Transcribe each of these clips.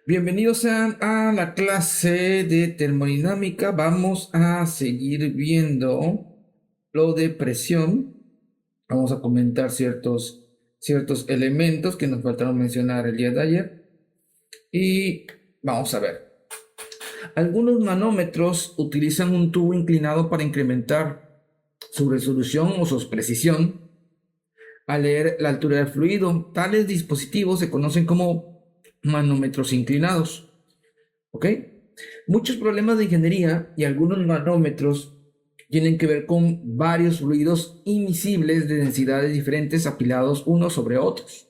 Bienvenidos sean a la clase de termodinámica. Vamos a seguir viendo lo de presión. Vamos a comentar ciertos elementos que nos faltaron mencionar el día de ayer. Y vamos a ver. Algunos manómetros utilizan un tubo inclinado para incrementar su resolución o su precisión al leer la altura del fluido. Tales dispositivos se conocen como manómetros inclinados. ¿Ok? Muchos problemas de ingeniería y algunos manómetros tienen que ver con varios fluidos imisibles de densidades diferentes apilados unos sobre otros.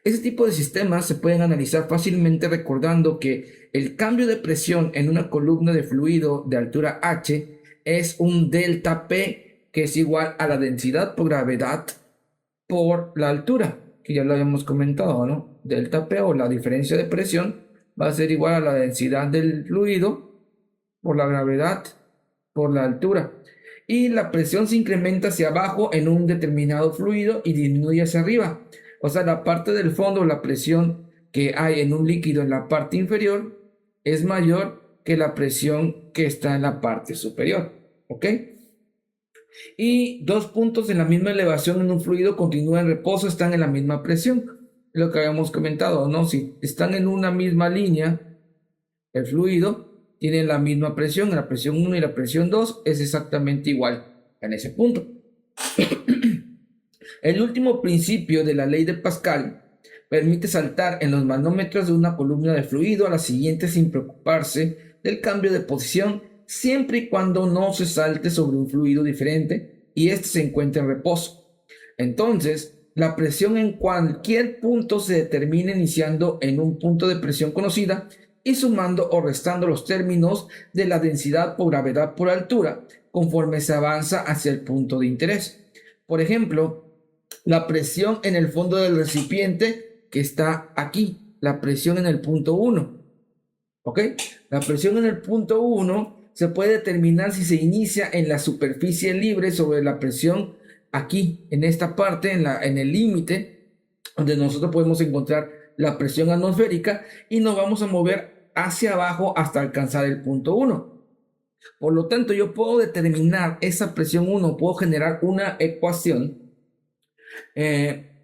Este tipo de sistemas se pueden analizar fácilmente recordando que el cambio de presión en una columna de fluido de altura H es un delta P, que es igual a la densidad por gravedad por la altura, que ya lo habíamos comentado, ¿no? Delta P, o la diferencia de presión, va a ser igual a la densidad del fluido por la gravedad por la altura. Y la presión se incrementa hacia abajo en un determinado fluido y disminuye hacia arriba. O sea, la parte del fondo, la presión que hay en un líquido en la parte inferior es mayor que la presión que está en la parte superior. ¿Ok? Y dos puntos en la misma elevación en un fluido continúan en reposo, están en la misma presión. Lo que habíamos comentado, ¿no? Si están en una misma línea, el fluido tiene la misma presión, la presión 1 y la presión 2 es exactamente igual en ese punto. El último principio de la ley de Pascal permite saltar en los manómetros de una columna de fluido a la siguiente sin preocuparse del cambio de posición, siempre y cuando no se salte sobre un fluido diferente y éste se encuentre en reposo. Entonces, la presión en cualquier punto se determina iniciando en un punto de presión conocida y sumando o restando los términos de la densidad por gravedad por altura conforme se avanza hacia el punto de interés. Por ejemplo, la presión en el fondo del recipiente que está aquí, la presión en el punto 1. ¿Ok? La presión en el punto 1 se puede determinar si se inicia en la superficie libre sobre la presión aquí, en esta parte, en el límite, donde nosotros podemos encontrar la presión atmosférica, y nos vamos a mover hacia abajo hasta alcanzar el punto 1. Por lo tanto, yo puedo determinar esa presión 1, puedo generar una ecuación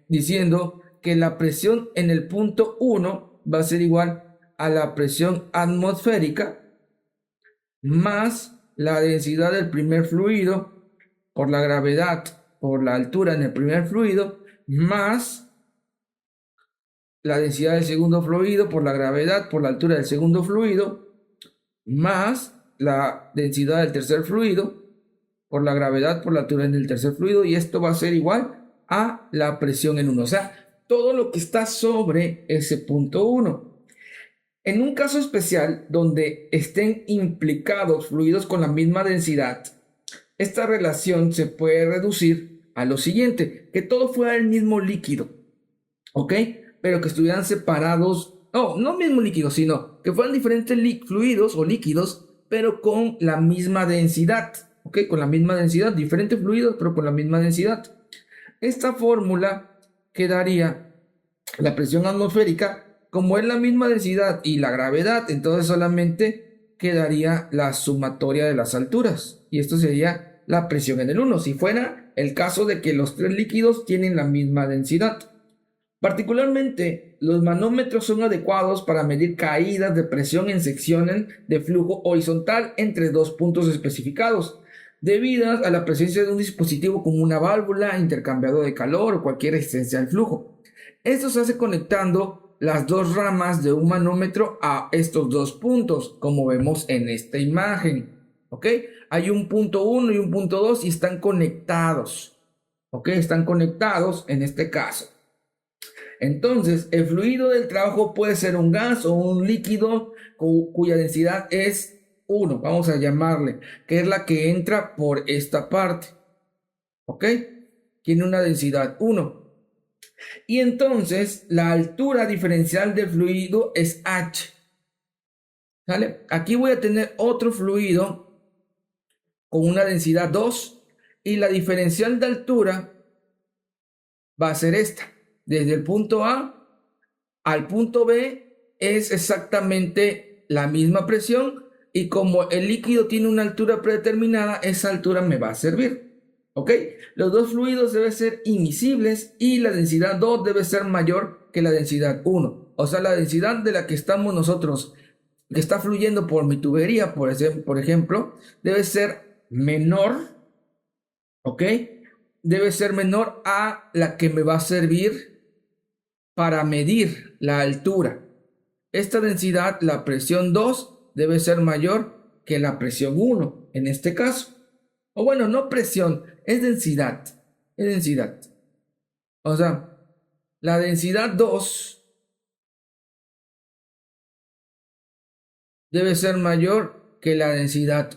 diciendo que la presión en el punto 1 va a ser igual a la presión atmosférica más la densidad del primer fluido por la gravedad por la altura en el primer fluido más la densidad del segundo fluido por la gravedad por la altura del segundo fluido más la densidad del tercer fluido por la gravedad por la altura en el tercer fluido, y esto va a ser igual a la presión en 1. O sea, todo lo que está sobre ese punto 1. En un caso especial donde estén implicados fluidos con la misma densidad, esta relación se puede reducir a lo siguiente: que todo fuera el mismo líquido, ¿ok? Pero que estuvieran separados, no mismo líquido, sino que fueran diferentes fluidos o líquidos, pero con la misma densidad, ¿ok? Con la misma densidad, diferentes fluidos, pero con la misma densidad. Esta fórmula quedaría la presión atmosférica, como es la misma densidad y la gravedad, entonces solamente quedaría la sumatoria de las alturas, y esto sería la presión en el 1, si fuera el caso de que los tres líquidos tienen la misma densidad. Particularmente, los manómetros son adecuados para medir caídas de presión en secciones de flujo horizontal entre dos puntos especificados, debidas a la presencia de un dispositivo como una válvula, intercambiador de calor o cualquier resistencia al flujo. Esto se hace conectando las dos ramas de un manómetro a estos dos puntos, como vemos en esta imagen. ¿Ok? Hay un punto 1 y un punto 2 y están conectados. ¿Ok? Están conectados en este caso. Entonces, el fluido del trabajo puede ser un gas o un líquido cuya densidad es 1, vamos a llamarle, que es la que entra por esta parte. ¿Ok? Tiene una densidad 1. Y entonces, la altura diferencial del fluido es H. ¿Sale? Aquí voy a tener otro fluido con una densidad 2 y la diferencial de altura va a ser esta. Desde el punto A al punto B es exactamente la misma presión y como el líquido tiene una altura predeterminada, esa altura me va a servir. ¿Ok? Los dos fluidos deben ser imisibles y la densidad 2 debe ser mayor que la densidad 1. O sea, la densidad de la que estamos nosotros, que está fluyendo por mi tubería, por ejemplo, debe ser menor, ¿ok? Debe ser menor a la que me va a servir para medir la altura. Esta densidad, la presión 2, debe ser mayor que la presión 1 en este caso. O bueno, no presión, es densidad. Es densidad. O sea, la densidad 2 debe ser mayor que la densidad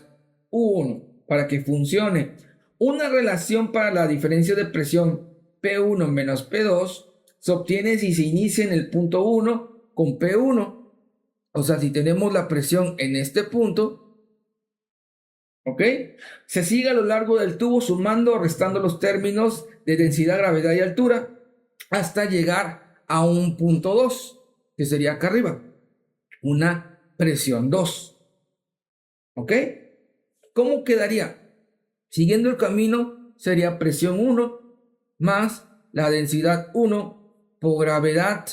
1 para que funcione. Una relación para la diferencia de presión P1 menos P2 se obtiene si se inicia en el punto 1 con P1. O sea, si tenemos la presión en este punto, ¿ok? Se sigue a lo largo del tubo sumando o restando los términos de densidad, gravedad y altura hasta llegar a un punto 2, que sería acá arriba, una presión 2. ¿Ok? ¿Cómo quedaría? Siguiendo el camino sería presión 1 más la densidad 1 por gravedad.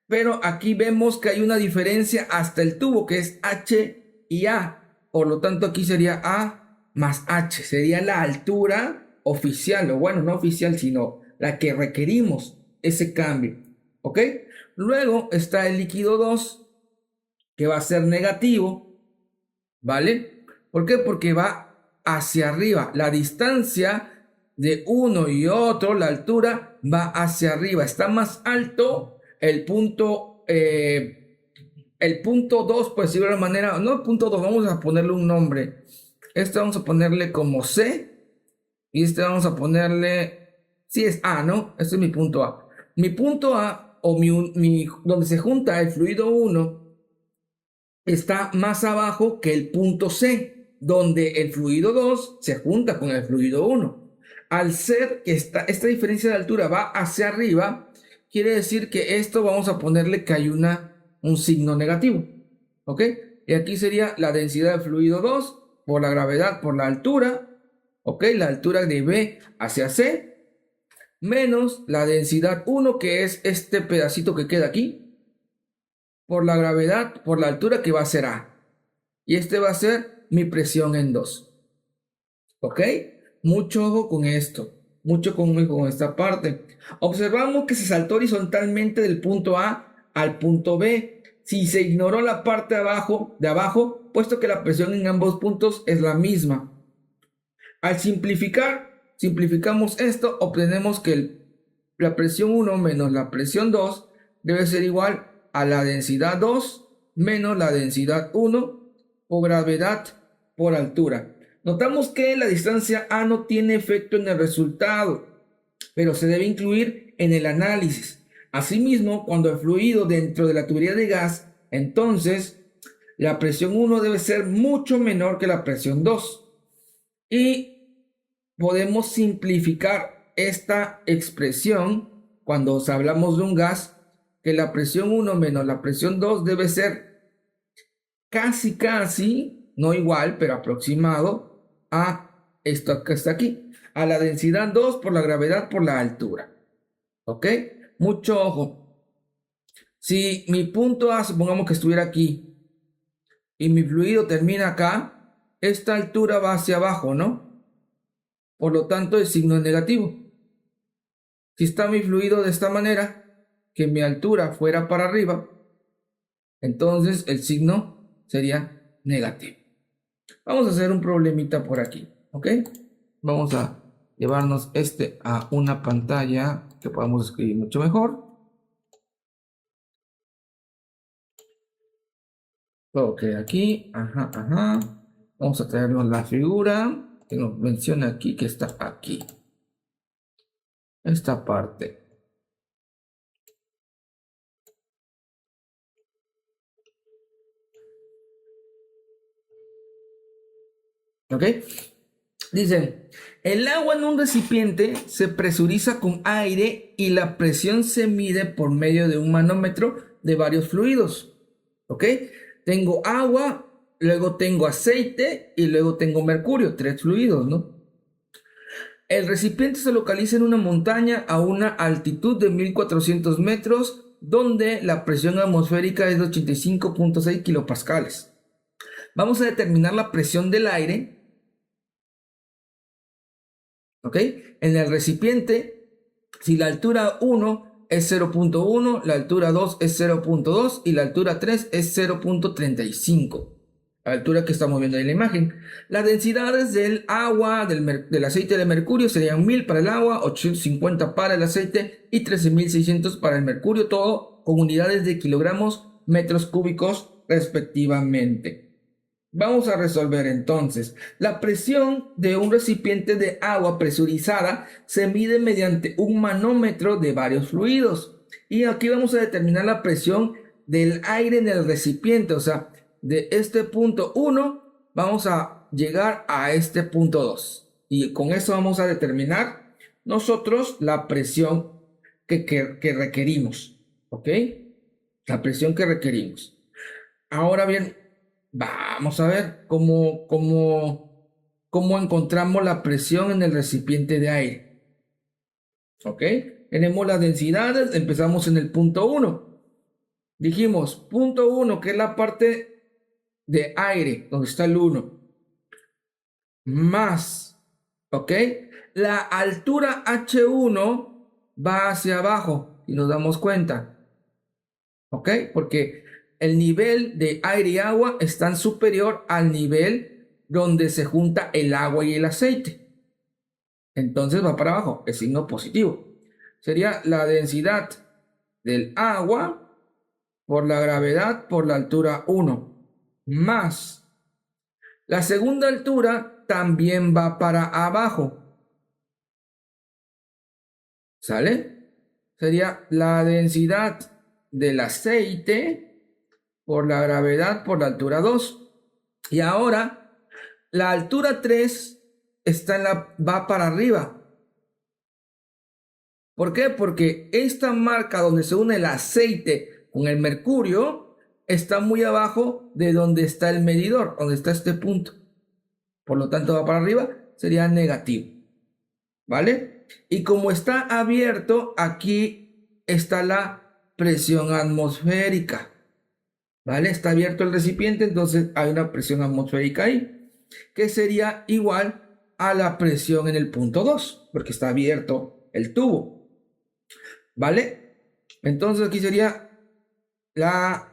Pero aquí vemos que hay una diferencia hasta el tubo que es H y A. Por lo tanto aquí sería A más H. Sería la altura oficial, o bueno, no oficial, sino la que requerimos ese cambio. ¿Ok? Luego está el líquido 2 que va a ser negativo. ¿Vale? ¿Por qué? Porque va hacia arriba. La distancia de uno y otro, la altura, va hacia arriba. Está más alto el punto 2, por decirlo de alguna manera. No el punto 2, vamos a ponerle un nombre. Este vamos a ponerle como C. Y este vamos a ponerle, sí es A, ¿no? Este es mi punto A. Mi punto A, o donde se junta el fluido 1, está más abajo que el punto C, donde el fluido 2 se junta con el fluido 1. Al ser que esta diferencia de altura va hacia arriba, quiere decir que esto vamos a ponerle que hay un signo negativo. ¿Ok? Y aquí sería la densidad de fluido 2 por la gravedad por la altura. ¿Ok? La altura de B hacia C menos la densidad 1, que es este pedacito que queda aquí, por la gravedad, por la altura que va a ser A. Y este va a ser mi presión en 2. ¿Ok? Mucho ojo con esto. Mucho con esta parte. Observamos que se saltó horizontalmente del punto A al punto B. Si se ignoró la parte de abajo, puesto que la presión en ambos puntos es la misma. Al simplificamos esto, obtenemos que la presión 1 menos la presión 2 debe ser igual a la densidad 2 menos la densidad 1 o gravedad por altura. Notamos que la distancia A no tiene efecto en el resultado, pero se debe incluir en el análisis. Asimismo, cuando el fluido dentro de la tubería de gas, entonces la presión 1 debe ser mucho menor que la presión 2. Y podemos simplificar esta expresión cuando hablamos de un gas, que la presión 1 menos la presión 2 debe ser casi, no igual, pero aproximado a esto que está aquí, a la densidad 2 por la gravedad por la altura. ¿Ok? Mucho ojo. Si mi punto A, supongamos que estuviera aquí, y mi fluido termina acá, esta altura va hacia abajo, ¿no? Por lo tanto, el signo es negativo. Si está mi fluido de esta manera, que mi altura fuera para arriba, entonces el signo sería negativo. Vamos a hacer un problemita por aquí, ¿ok? Vamos a llevarnos a una pantalla que podamos escribir mucho mejor. Ok, aquí, vamos a traernos la figura que nos menciona aquí, que está aquí. Esta parte. ¿Ok? Dice, el agua en un recipiente se presuriza con aire y la presión se mide por medio de un manómetro de varios fluidos. ¿Ok? Tengo agua, luego tengo aceite y luego tengo mercurio, tres fluidos, ¿no? El recipiente se localiza en una montaña a una altitud de 1400 metros, donde la presión atmosférica es de 85.6 kilopascales. Vamos a determinar la presión del aire, ¿ok? En el recipiente, si la altura 1 es 0.1, la altura 2 es 0.2 y la altura 3 es 0.35. La altura que estamos viendo en la imagen. Las densidades del agua, del aceite de mercurio serían 1000 para el agua, 850 para el aceite y 13600 para el mercurio, todo con unidades de kilogramos metros cúbicos respectivamente. Vamos a resolver entonces. La presión de un recipiente de agua presurizada se mide mediante un manómetro de varios fluidos. Y aquí vamos a determinar la presión del aire en el recipiente. O sea, de este punto 1 vamos a llegar a este punto 2. Y con eso vamos a determinar nosotros la presión que requerimos. ¿Ok? La presión que requerimos. Ahora bien, vamos a ver cómo encontramos la presión en el recipiente de aire. ¿Ok? Tenemos las densidades, empezamos en el punto 1. Dijimos, punto 1, que es la parte de aire, donde está el 1. Más, ¿ok? La altura H1 va hacia abajo, si nos damos cuenta. ¿Ok? Porque el nivel de aire y agua está superior al nivel donde se junta el agua y el aceite. Entonces va para abajo, el signo positivo. Sería la densidad del agua por la gravedad por la altura 1. Más la segunda altura también va para abajo. ¿Sale? Sería la densidad del aceite por la gravedad por la altura 2. Y ahora la altura 3 va para arriba. ¿Por qué? Porque esta marca donde se une el aceite con el mercurio está muy abajo de donde está el medidor, donde está este punto. Por lo tanto va para arriba, sería negativo. ¿Vale? Y como está abierto, aquí está la presión atmosférica. ¿Vale? Está abierto el recipiente, entonces hay una presión atmosférica ahí, que sería igual a la presión en el punto 2, porque está abierto el tubo. ¿Vale? Entonces aquí sería la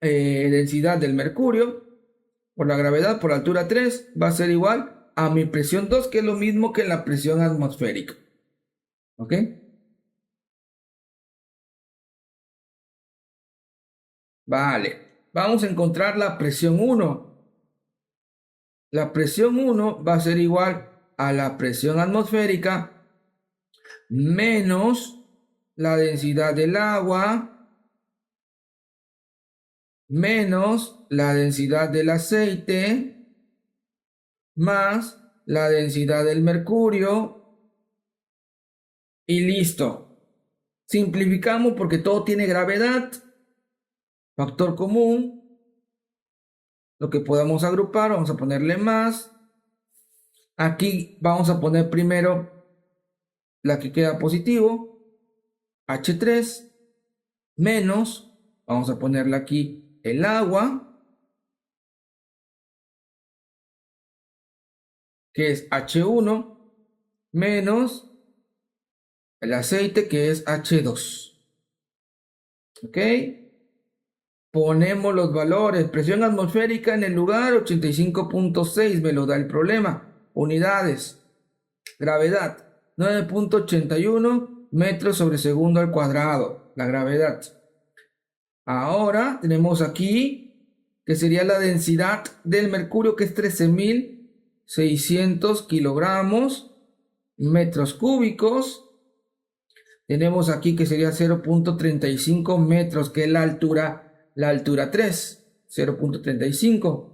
densidad del mercurio por la gravedad por altura 3 va a ser igual a mi presión 2, que es lo mismo que la presión atmosférica. ¿Ok? Vale. Vamos a encontrar la presión 1. La presión 1 va a ser igual a la presión atmosférica menos la densidad del agua menos la densidad del aceite más la densidad del mercurio y listo. Simplificamos porque todo tiene gravedad, factor común, lo que podamos agrupar, vamos a ponerle más. Aquí vamos a poner primero la que queda positivo, H3, menos, vamos a ponerle aquí el agua, que es H1, menos el aceite, que es H2. ¿Ok? Ponemos los valores. Presión atmosférica en el lugar 85.6, me lo da el problema. Unidades. Gravedad 9.81 metros sobre segundo al cuadrado. La gravedad. Ahora tenemos aquí que sería la densidad del mercurio, que es 13.600 kilogramos metros cúbicos. Tenemos aquí que sería 0.35 metros, que es la altura 3, 0.35,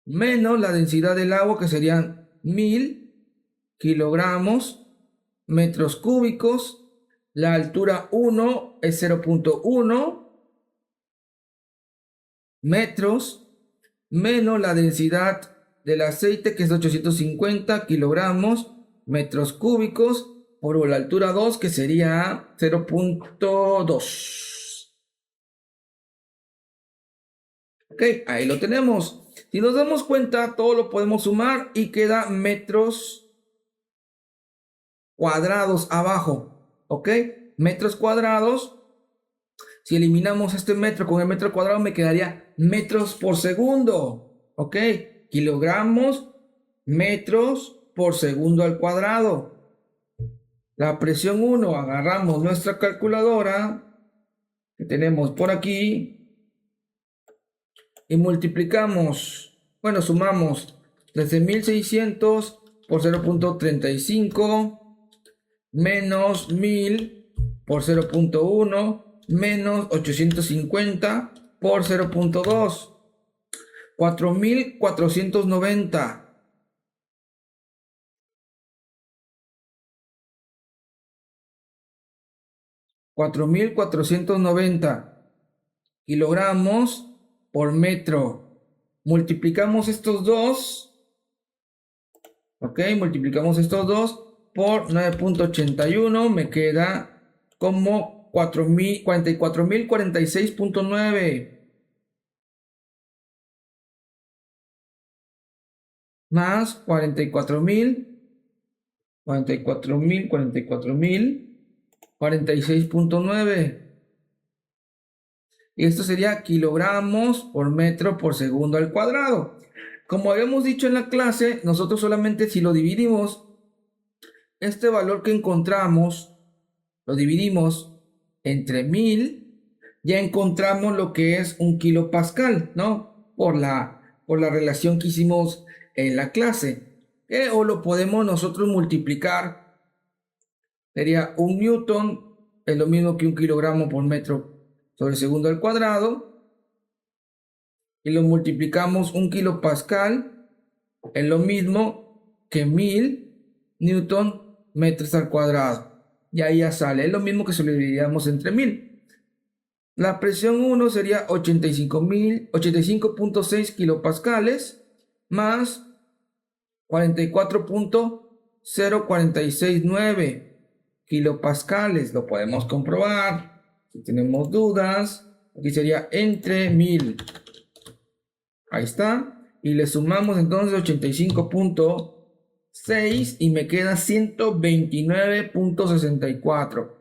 menos la densidad del agua, que serían 1000 kilogramos metros cúbicos. La altura 1 es 0.1 metros menos la densidad del aceite, que es 850 kilogramos metros cúbicos, por la altura 2, que sería 0.2. Ok, ahí lo tenemos. Si nos damos cuenta, todo lo podemos sumar y queda metros cuadrados abajo. Ok, metros cuadrados. Si eliminamos este metro con el metro cuadrado, me quedaría metros por segundo. Ok, kilogramos, metros por segundo al cuadrado. La presión 1, agarramos nuestra calculadora que tenemos por aquí y multiplicamos, bueno, sumamos 13.600 por 0.35 menos 1000 por 0.1 menos 850 por 0.2, 4.490. 4.490 kilogramos por metro. Multiplicamos estos dos. Ok, multiplicamos estos dos por 9.81. Me queda como 44.046.9. Más 46.9. Y esto sería kilogramos por metro por segundo al cuadrado. Como habíamos dicho en la clase, nosotros solamente si lo dividimos, este valor que encontramos, lo dividimos entre 1000, ya encontramos lo que es un kilopascal, ¿no? Por la relación que hicimos en la clase. O lo podemos nosotros multiplicar. Sería un newton, es lo mismo que un kilogramo por metro sobre segundo al cuadrado, y lo multiplicamos un kilopascal, es lo mismo que 1000 newton metros al cuadrado, y ahí ya sale, es lo mismo que si lo dividíamos entre 1000. La presión 1 sería 85.6 kilopascales más 44.0469 kilopascales. Lo podemos comprobar si tenemos dudas. Aquí sería entre 1000. Ahí está. Y le sumamos entonces 85.6 y me queda 129.64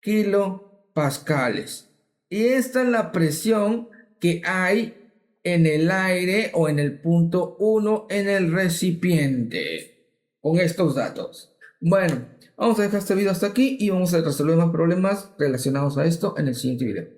kilopascales. Y esta es la presión que hay en el aire o en el punto 1 en el recipiente. Con estos datos. Bueno, vamos a dejar este video hasta aquí y vamos a resolver más problemas relacionados a esto en el siguiente video.